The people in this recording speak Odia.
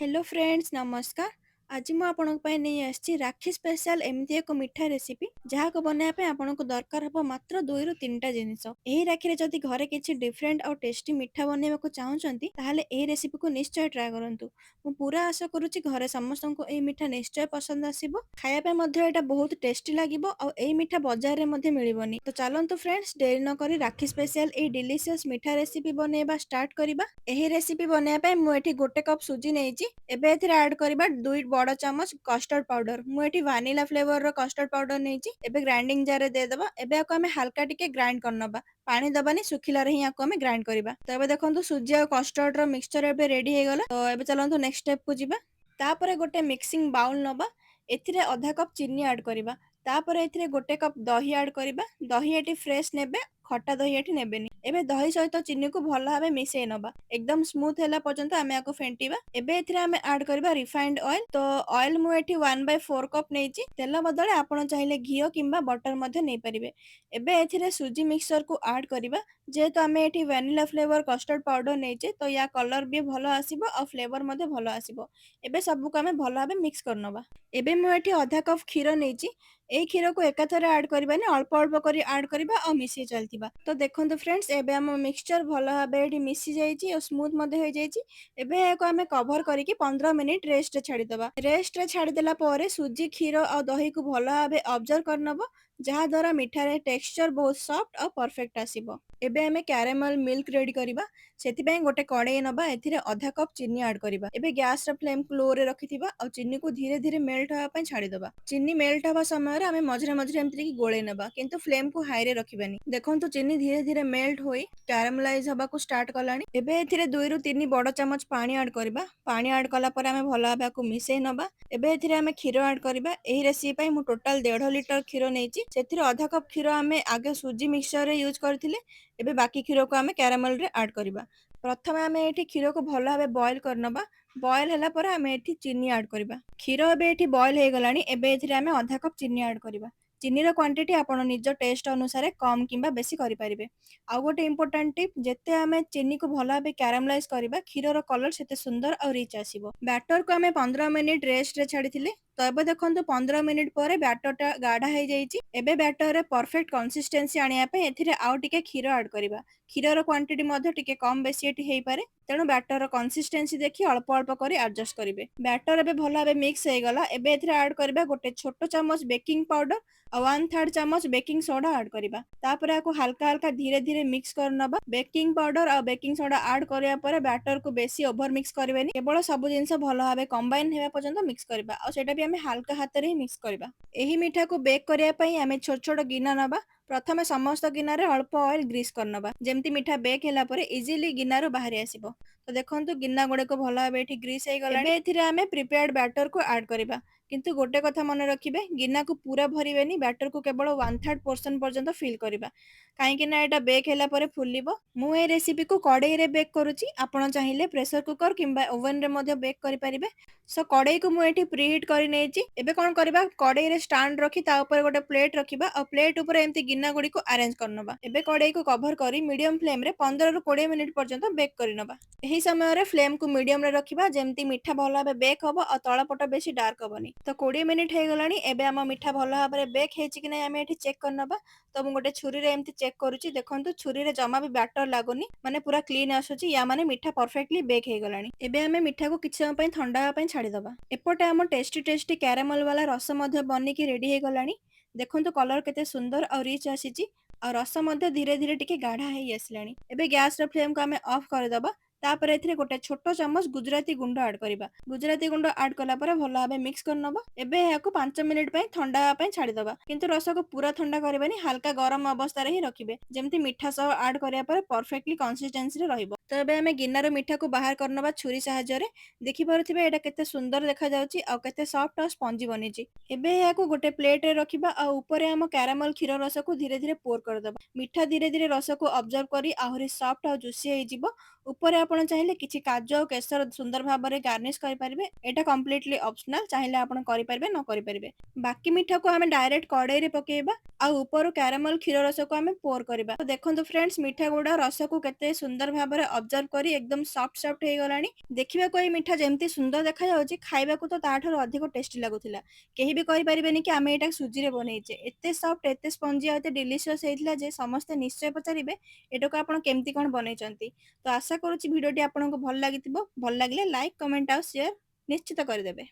हेलो फ्रेंड्स नमस्कार। आज ମୁଁ ଆପଣଙ୍କ ପାଇଁ ନେଇ ଆସିଛି ରାକ୍ଷୀ ସ୍ପେଶାଲ ଏମିତି ଏକ ମିଠା ରେସିପି ଯାହାକୁ ବନେଇବା ପାଇଁ ଆପଣଙ୍କୁ ଦରକାର ହେବ ମାତ୍ର 2ରୁ 3ଟା ଜିନିଷ। ଏହି ରାକ୍ଷୀରେ ଯଦି ଘରେ କିଛି ଡିଫରେଣ୍ଟ ଆଉ ଟେଷ୍ଟି ମିଠା ବନେଇବାକୁ ଚାହୁଁଛନ୍ତି ତାହେଲେ ଏହି ରେସିପିକୁ ନିଶ୍ଚୟ ଟ୍ରାଏ କରନ୍ତୁ। ମୁଁ ପୁରା ଆଶା କରୁଛି ଘରେ ସମସ୍ତଙ୍କୁ ଏହି ମିଠା ନିଶ୍ଚୟ ପସନ୍ଦ ଆସିବ। ଖାଇବା ପାଇଁ ମଧ୍ୟ ଏଇଟା ବହୁତ ଟେଷ୍ଟି ଲାଗିବ ଆଉ ଏହି ମିଠା ବଜାରରେ ମଧ୍ୟ ମିଳିବନି। ତ ଚାଲନ୍ତୁ ଫ୍ରେଣ୍ଡସ୍ ଡେରି ନ କରି ରାକ୍ଷୀ ସ୍ପେଶାଲ ଏହି ଡିଲିସିୟସ୍ ମିଠା ରେସିପି ବନେଇବା ଷ୍ଟାର୍ଟ କରିବା। ଏହି ରେସିପି ବନେଇବା ପାଇଁ ମୁଁ ଏଠି 1 କପ୍ ସୁଜି ନେଇଛି। ଏବେ ଏଥିରେ ଆଡ୍ କରିବା 2 ବଡ ଚାମଚ କଷ୍ଟର୍ଡ ପାଉଡର। ମୁଁ ଏଠି ଭାନିଲା ଫ୍ଲେଭରର କଷ୍ଟର୍ଡ ପାଉଡର ନେଇଛି। ଏବେ ଗ୍ରାଇଣ୍ଡିଙ୍ଗ ଜାରରେ ଦେଇଦେବା। ଏବେ ଆକୁ ଆମେ ହାଲକା ଟିକେ ଗ୍ରାଇଣ୍ଡ କରିନେବା। ପାଣି ଦବାନି, ଶୁଖିଲାରେ ହିଁ ଆକୁ ଆମେ ଗ୍ରାଇଣ୍ଡ କରିବା। ତ ଏବେ ଦେଖନ୍ତୁ ସୁଜି ଆଉ କଷ୍ଟର୍ଡର ମିକ୍ସଚର ଏବେ ରେଡି ହେଇଗଲା। ତ ଏବେ ଚାଲନ୍ତୁ ନେକ୍ସଟ ଷ୍ଟେପକୁ ଯିବା। ତାପରେ ଗୋଟେ ମିକ୍ସିଂ ବାଉଲ ନବା। ଏଥିରେ ଅଧା କପ୍ ଚିନି ଆଡ୍ କରିବା। ତାପରେ ଏଥିରେ 1 କପ୍ ଦହି ଆଡ୍ କରିବା। ଦହି ଏଠି ଫ୍ରେଶ ନେବେ, ଖଟା ଦହି ଏଠି ନେବେନି। ଏବେ ଦହି ସହିତ ଚିନିକୁ ଭଲ ଭାବେ ମିଶେଇ ନବା। एकदम स्मूथ ହେଲା ପର୍ଯ୍ୟନ୍ତ ଆମେ ଆକୁ ଫେଣ୍ଟିବା। ଏବେ ଏଥିରେ ଆମେ ଆଡ୍ କରିବା ରିଫାଇନ୍ଡ ଅଏଲ। ତ ଅଏଲ ମୁଁ ଏଠି 1/4 କପ୍ ନେଇଛି। ତେଲ ବଦଳରେ ଆପଣ ଚାହିଁଲେ ଘିଅ କିମ୍ବା ବଟର ମଧ୍ୟ ନେଇପାରିବେ। ଏବେ ଏଥିରେ ସୁଜି ମିକ୍ସଚରକୁ ଆଡ୍ କରିବା। ଯେହେତୁ ଆମେ ଏଠି ଭ୍ୟାନିଲା ଫ୍ଲେଭର କଷ୍ଟର୍ଡ ପାଉଡର ନେଇଛେ ତ ୟା କଲର ବି ଭଲ ଆସିବ ଆଉ ଫ୍ଲେଭର ମଧ୍ୟ ଭଲ ଆସିବ। ଏବେ ସବୁକୁ ଆମେ ଭଲ ଭାବେ ମିକ୍ସ କରିନେବା। ଏବେ ମୁଁ ଏଠି ଅଧା କପ୍ କ୍ଷୀର ନେଇଛି। এই କ୍ଷୀରକୁ ଏକାଥରେ ଆଡ୍ କରିବାନି, ଅଳ୍ପ ଅଳ୍ପ କରି ଆଡ୍ କରିବା ଆଉ ମିଶେଇ ଚାଲିଥିବା। ତ ଦେଖନ୍ତୁ ଫ୍ରେଣ୍ଡସ୍ ଏବେ ଆମ ମିକ୍ସଚର ଭଲ ଭାବେ ଏଠି ମିଶି ଯାଇଛି ଆଉ ସ୍ମୁଥ ମଧ୍ୟ ହେଇଯାଇଛି। ଏବେ ଏହାକୁ ଆମେ କଭର କରିକି 15 ମିନିଟ୍ ରେଷ୍ଟରେ ଛାଡ଼ିଦେବା। ରେଷ୍ଟରେ ଛାଡ଼ିଦେଲା ପରେ ସୁଜି, କ୍ଷୀର ଆଉ ଦହିକୁ ଭଲ ଭାବେ ଅବଜର୍ଭ କରିନେବ, ଯାହାଦ୍ୱାରା ମିଠାରେ ଟେକ୍ସଚର ବହୁତ ସଫ୍ଟ ଆଉ ପରଫେକ୍ଟ ଆସିବ। ଏବେ ଆମେ କ୍ୟାରାମେଲ ମିଲ୍କ ରେଡି କରିବା। ସେଥିପାଇଁ ଗୋଟେ କଡ଼େଇ ନବା, ଏଥିରେ ଅଧା କପ୍ ଚିନି ଆଡ୍ କରିବା। ଏବେ ଗ୍ୟାସର ଫ୍ଲେମକୁ ଲୋରେ ରଖିଥିବା ଆଉ ଚିନିକୁ ଧୀରେ ଧୀରେ ମେଲ୍ଟ ହେବା ପାଇଁ ଛାଡ଼ିଦେବା। ଚିନି ମେଲ୍ଟ ହେବା ସମୟରେ ଆମେ ମଝିରେ ମଝିରେ ଏମିତି ଗୋଳେଇ ନେବା, କିନ୍ତୁ ଫ୍ଲେମକୁ ହାଇରେ ରଖିବାନି। ଦେଖନ୍ତୁ ଚିନି ଧୀରେ ଧୀରେ ମେଲ୍ଟ ହୋଇ କ୍ୟାରାମେଲାଇଜ ହେବାକୁ ଷ୍ଟାର୍ଟ କଲାଣି। ଏବେ ଏଥିରେ 2ରୁ 3 ବଡ ଚାମଚ ପାଣି ଆଡ୍ କରିବା। ପାଣି ଆଡ୍ କଲା ପରେ ଆମେ ଭଲ ଭାବେ ଆକୁ ମିଶେଇ ନେବା। ଏବେ ଏଥିରେ ଆମେ କ୍ଷୀର ଆଡ୍ କରିବା। ଏହି ରେସିପି ପାଇଁ ମୁଁ ଟୋଟାଲ 1.5 ଲିଟର କ୍ଷୀର ନେଇଛି। ସେଥିରେ ଅଧା କପ୍ କ୍ଷୀର ଆମେ ଆଗେ ସୁଜି ମିକ୍ସଚରରେ ୟୁଜ୍ କରିଥିଲେ। ଏବେ ବାକି କ୍ଷୀରକୁ ଆମେ କ୍ୟାରାମେଲରେ ଆଡ୍ କରିବା। ପ୍ରଥମେ ଆମେ ଏଠି କ୍ଷୀରକୁ ଭଲ ଭାବେ ବଏଲ କରିନେବା। ବଏଲ ହେଲା ପରେ ଆମେ ଏଠି ଚିନି ଆଡ୍ କରିବା। କ୍ଷୀର ଏବେ ଏଠି ବଏଲ ହେଇଗଲାଣି। ଏବେ ଏଥିରେ ଆମେ ଅଧା କପ୍ ଚିନି ଆଡ୍ କରିବା। ଚିନିର କ୍ୱାଣ୍ଟିଟି ଆପଣ ନିଜ ଟେଷ୍ଟ ଅନୁସାରେ କମ୍ କିମ୍ବା ବେଶୀ କରିପାରିବେ। ଆଉ ଗୋଟେ ଇମ୍ପୋର୍ଟାଣ୍ଟ ଟିପ୍, ଯେତେ ଆମେ ଚିନିକୁ ଭଲ ଭାବେ କ୍ୟାରାମେଲାଇଜ କରିବା କ୍ଷୀରର କଲର ସେତେ ସୁନ୍ଦର ଆଉ ରିଚ୍ ଆସିବ। ବ୍ୟାଟରକୁ ଆମେ 15 ମିନିଟ୍ ରେଷ୍ଟରେ ଛାଡ଼ିଥିଲେ। ତ ଏବେ ଦେଖନ୍ତୁ 15 ମିନିଟ୍ ପରେ ବ୍ୟାଟରଟା ଗାଢା ହେଇଯାଇଛି। ଏବେ ବ୍ୟାଟରରେ ପରଫେକ୍ଟ କନସିଷ୍ଟେନ୍ସି ଆଣିବା ପାଇଁ ଏଥିରେ ଆଉ ଟିକେ କ୍ଷୀର ଆଡ୍ କରିବା। କ୍ଷୀରର କ୍ୱାଣ୍ଟିଟି ମଧ୍ୟ ଟିକେ କମ୍ ବେଶୀ ଏଠି ହେଇପାରେ, ତେଣୁ ବ୍ୟାଟରର କନସିଷ୍ଟେନ୍ସି ଦେଖି ଅଳ୍ପ ଅଳ୍ପ କରି ଆଡଜଷ୍ଟ କରିବେ। ବ୍ୟାଟର ଏବେ ଭଲ ଭାବେ ମିକ୍ସ ହେଇଗଲା। ଏବେ ଏଥିରେ ଆଡ୍ କରିବା ଗୋଟେ ଛୋଟ ଚାମଚ ବେକିଂ ପାଉଡର ଆଉ 1/3 ଚାମଚ ବେକିଂ ସୋଡା ଆଡ୍ କରିବା। ତାପରେ ଆକୁ ହାଲକା ହାଲକା ଧୀରେ ଧୀରେ ମିକ୍ସ କରିନେବା। ବେକିଂ ପାଉଡର ଆଉ ବେକିଂ ସୋଡା ଆଡ୍ କରିବା ପରେ ବ୍ୟାଟରକୁ ବେଶୀ ଓଭର ମିକ୍ସ କରିବେନି, କେବଳ ସବୁ ଜିନିଷ ଭଲ ଭାବେ କମ୍ବାଇନ ହେବା ପର୍ଯ୍ୟନ୍ତ ମିକ୍ସ କରିବା ଆଉ ସେଟା ବି ଆମେ ହାଲକା ହାତରେ ହିଁ ମିକ୍ସ କରିବା। ଏହି ମିଠାକୁ ବେକ୍ କରିବା ପାଇଁ ଆମେ ଛୋଟ ଛୋଟ ଗିନା ନେବା। ପ୍ରଥମେ ସମସ୍ତ ଗିନାରେ ଅଳ୍ପ ଅଏଲ ଗ୍ରୀସ୍ କରିନେବା, ଯେମିତି ମିଠା ବେକ୍ ହେଲା ପରେ ଇଜିଲି ଗିନାରୁ ବାହାରି ଆସିବ। ତ ଦେଖନ୍ତୁ ଗିନା ଗୁଡିକ ଭଲ ଭାବେ ଏଠି ଗ୍ରୀସ୍ ହେଇଗଲାଣି। ଏବେ ଏଥିରେ ଆମେ ପ୍ରିପେୟାର୍ଡ ବ୍ୟାଟରକୁ ଆଡ୍ କରିବା। କିନ୍ତୁ ଗୋଟେ କଥା ମନେ ରଖିବେ, ଗିନାକୁ ପୁରା ଭରିବେନି, ବ୍ୟାଟରକୁ କେବଳ 1/3 ପୋର୍ସନ ପର୍ଯ୍ୟନ୍ତ ଫିଲ୍ କରିବା, କାହିଁକି ନା ଏଟା ବେକ୍ ହେଲା ପରେ ଫୁଲିବ। ମୁଁ এই ରେସିପିକୁ କଡ଼େଇରେ ବେକ୍ କରୁଛି। ଆପଣ ଚାହିଁଲେ ପ୍ରେସର କୁକର କିମ୍ବା ଓଭେନରେ ମଧ୍ୟ ବେକ୍ କରିପାରିବେ। ସୋ କଡ଼େଇକୁ ମୁଁ ଏଠି ପ୍ରିହିଟ୍ କରି ନେଇଛି। ଏବେ କଣ କରିବା, କଡ଼େଇରେ ଷ୍ଟାଣ୍ଡ ରଖି ତା ଉପରେ ଗୋଟେ ପ୍ଲେଟ୍ ରଖିବା ଆଉ ପ୍ଲେଟ୍ ଉପରେ ଏମିତି ଗିନା ଗୁଡ଼ିକୁ ଆରେଞ୍ଜ କରିନେବା। ଏବେ କଡ଼େଇକୁ କଭର କରି ମିଡିୟମ ଫ୍ଲେମରେ 15ରୁ 20 ମିନିଟ୍ ପର୍ଯ୍ୟନ୍ତ ବେକ୍ କରିନେବା। ଏହି ସମୟରେ ଫ୍ଲେମକୁ ମିଡିୟମରେ ରଖିବା, ଯେମିତି ମିଠା ଭଲ ଭାବେ ବେକ୍ ହବ ଆଉ ତଳ ପଟ ବେଶୀ ଡାର୍କ ହବନି। ତ 20 ମିନିଟ୍ ହେଇଗଲାଣି। ଏବେ ଆମ ମିଠା ଭଲ ଭାବରେ ବେକ୍ ହେଇଛି କି ନାଇଁ ଆମେ ଏଠି ଚେକ୍ କରିନେବା। ତ ମୁଁ ଗୋଟେ ଛୁରୀରେ ଏମିତି ଚେକ୍ କରୁଛି। ଦେଖନ୍ତୁ ଛୁରୀରେ ଜମା ବି ବ୍ୟାଟର ଲାଗୁନି, ମାନେ ପୁରା କ୍ଲିନ୍ ଆସୁଛି। ୟା ମାନେ ମିଠା ପରଫେକ୍ଟଲି ବେକ୍ ହେଇଗଲାଣି। ଏବେ ଆମେ ମିଠାକୁ କିଛି ସମୟ ପାଇଁ ଥଣ୍ଡା ହେବା ପାଇଁ ଛାଡ଼ିଦେବା। ଏପଟେ ଆମ ଟେଷ୍ଟି ଟେଷ୍ଟି କ୍ୟାରାମେଲ ବାଲା ରସ ମଧ୍ୟ ବନିକି ରେଡି ହେଇଗଲାଣି। ଦେଖନ୍ତୁ କଲର କେତେ ସୁନ୍ଦର ଆଉ ରିଚ୍ ଆସିଛି ଆଉ ରସ ମଧ୍ୟ ଧୀରେ ଧୀରେ ଟିକେ ଗାଢା ହେଇ ଆସିଲାଣି। ଏବେ ଗ୍ୟାସର ଫ୍ଲେମକୁ ଆମେ ଅଫ୍ କରିଦେବା। ତାପରେ ଏଥିରେ ଗୋଟେ ଛୋଟ ଚାମଚ ଗୁଜୁରାତି ଗୁଣ୍ଡ ଆଡ୍ କରିବା। ଗୁଜୁରାତି ଗୁଣ୍ଡ ଆଡ୍ କଲା ପରେ ଭଲ ଭାବେ ମିକ୍ସ କରିନେବା। ଏବେ ଏହାକୁ 5 ମିନିଟ୍ ପାଇଁ ଥଣ୍ଡା ହେବା ପାଇଁ ଛାଡ଼ିଦେବା, କିନ୍ତୁ ରସକୁ ପୁରା ଥଣ୍ଡା କରିବେନି, ହାଲକା ଗରମ ଅବସ୍ଥାରେ ହିଁ ରଖିବେ, ଯେମିତି ମିଠା ସହ ଆଡ୍ କରିବା ପରେ ପରଫେକ୍ଟଲି କନସିଷ୍ଟେନ୍ସିରେ ରହିବ। ତ ଏବେ ଆମେ ଗିନାର ମିଠାକୁ ବାହାର କରିନେବା ଛୁରୀ ସାହାଯ୍ୟରେ। ଦେଖିପାରୁଥିବେ ଏଇଟା କେତେ ସୁନ୍ଦର ଦେଖାଯାଉଛି ଆଉ କେତେ ସଫ୍ଟ ଆଉ ସ୍ପଞ୍ଜି ବନିଛି। ଏବେ ଏହାକୁ ଗୋଟେ ପ୍ଲେଟରେ ରଖିବା ଆଉ ଉପରେ ଆମ କ୍ୟାରାମେଲ କ୍ଷୀର ରସକୁ ଧୀରେ ଧୀରେ ପୋର୍ କରିଦେବା। ମିଠା ଧୀରେ ଧୀରେ ରସକୁ ଅବଜର୍ଭ କରି ଆହୁରି ସଫ୍ଟ ଆଉ ଜୁସି ହେଇଯିବ। ଉପରେ ଆପଣ ଚାହିଁଲେ କିଛି କାଜୁ ଆଉ କେଶର ସୁନ୍ଦର ଭାବରେ ଗାର୍ନିଶ କରିପାରିବେ। ଏଇଟା କମ୍ପ୍ଲିଟଲି ଅପସନାଲ, ଚାହିଁଲେ ଆପଣ କରିପାରିବେ ନ କରିପାରିବେ। ବାକି ମିଠାକୁ ଆମେ ଡାଇରେକ୍ଟ କଡ଼େଇରେ ପକେଇବା ଆଉ ଉପରୁ କ୍ୟାରାମେଲ କ୍ଷୀର ରସକୁ ଆମେ ପୋର୍ କରିବା। ତ ଦେଖନ୍ତୁ ଫ୍ରେଣ୍ଡସ୍, ମିଠା ଗୁଡ଼ା ରସକୁ କେତେ ସୁନ୍ଦର ଭାବରେ ଅବଜର୍ଭ କରି ଏକଦମ ସଫ୍ଟ ସଫ୍ଟ ହେଇଗଲାଣି। ଦେଖିବାକୁ ଏଇ ମିଠା ଯେମିତି ସୁନ୍ଦର ଦେଖାଯାଉଛି, ଖାଇବାକୁ ତ ତାଠାରୁ ଅଧିକ ଟେଷ୍ଟି ଲାଗୁଥିଲା। କେହି ବି କହିପାରିବେନି କି ଆମେ ଏଇଟା ସୁଜିରେ ବନେଇଛେ। ଏତେ ସଫ୍ଟ, ଏତେ ସ୍ପଞ୍ଜି ଆଉ ଏତେ ଡେଲିସିୟସ୍ ହେଇଥିଲା ଯେ ସମସ୍ତେ ନିଶ୍ଚୟ ପଚାରିବେ ଏଟାକୁ ଆପଣ କେମିତି କଣ ବନେଇଛନ୍ତି। ତ ଆଶା କରୁଛି ଭିଡ଼ିଓଟି ଆପଣଙ୍କୁ ଭଲ ଲାଗିଥିବ। ଭଲ ଲାଗିଲେ ଲାଇକ୍, କମେଣ୍ଟ ଆଉ ସେୟାର ନିଶ୍ଚିତ କରିଦେବେ।